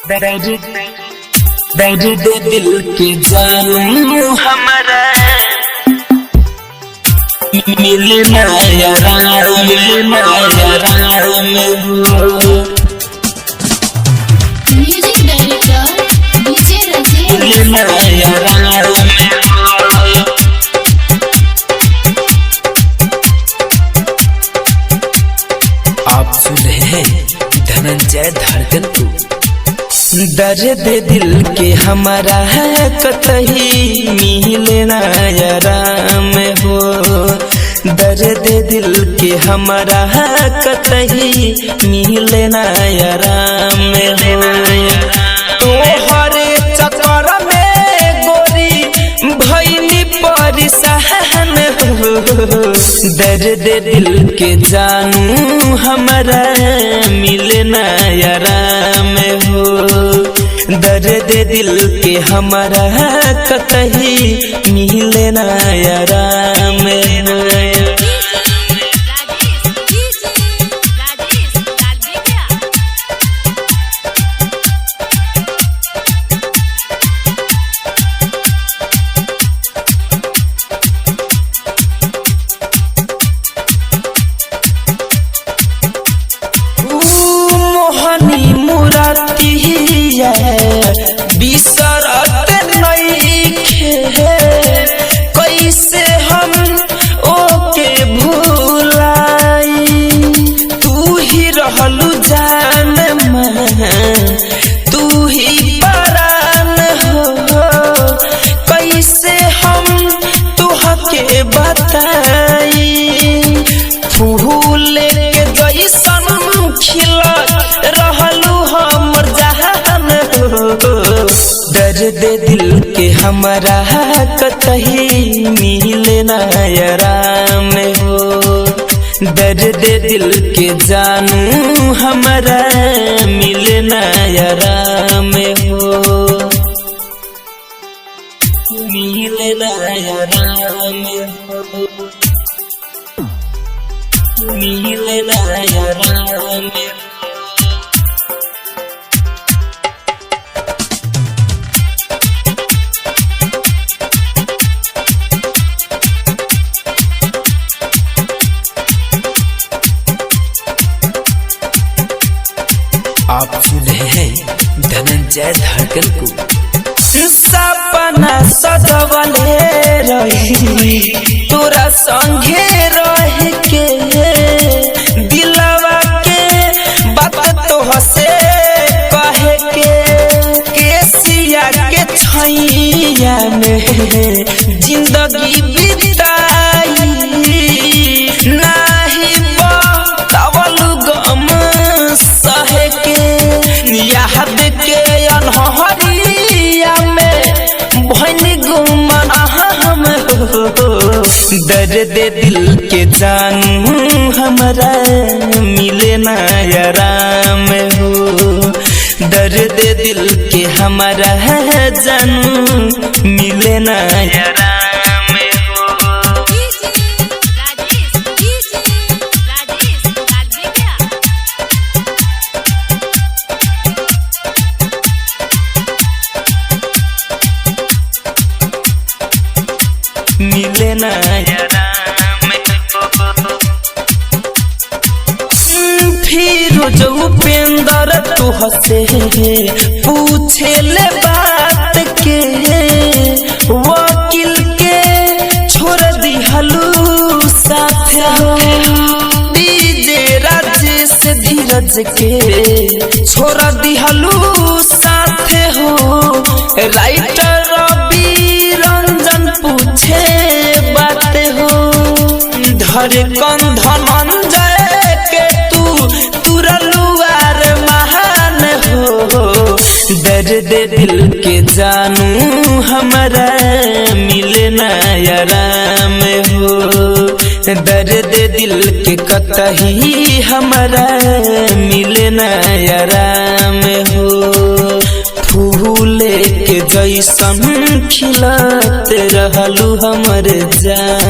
दर्द दिल के जानू हमारा मिलना यारा में म्यूजिक डायरेक्टर डीजे रंजीत मिलना यारा में आप सुन रहे हैं धनंजय धड़कन को। दर्द दिल के हमारा है कतही मिलना आराम हो। दर्द दिल के हमारा है कतही मिलना आराम हो। तोहरे चक्कर में गोरी भइली परेशान हो। दर्द दिल के जानू हमारा मिलना आराम हो। दर्द दिल के हमारा कतही मिलना आराम हो। मोहनी मुरातिया बिसरत नइखे। कैसे हम ओके भुलाई। तू ही रहलू जान में, तू ही परान हो। कैसे हम तुहके बताई। फूल के जैसन खिला रहलू हमर जहान हो। दर्द दिल के हमारा कतही मिलना आराम हो। दर्द दिल के जानू हमारा मिलना आराम हो। मिलना आराम हो। मिलना आराम हो। आप सुन रहे हैं धनंजय धड़कन को। सपना सजवले रही तोरा संगे रह के। दिलवा के बात तोहसे कहे के। केसिया के छैया में जिंदगी बिताई। नाही बतावलू गम सहे के। याद के अनहरिया में भइल गुमान हम हो। दर्द दिल के जानू हमारा मिलना आराम हो। दर्द दिल के हमारा जानू मिलना आराम हो। मिलना आराम हो। फिर जो उपेंद्र तुहसे पूछे ले बात के। वकील के छोड़ दिहलू साथ हो। डीजे राजेश धीरज के छोड़ दिहलू साथ हो। राइटर रवि रंजन पूछे बात हो। धड़कन धनंजय के तू तुरलुआर महान हो। दर्द दिल के जानू हमारा मिलना आराम हो। दर्द दिल के कतही हमारा मिलना आराम हो। फूल के जैसन खिलत रहलू हमर जान।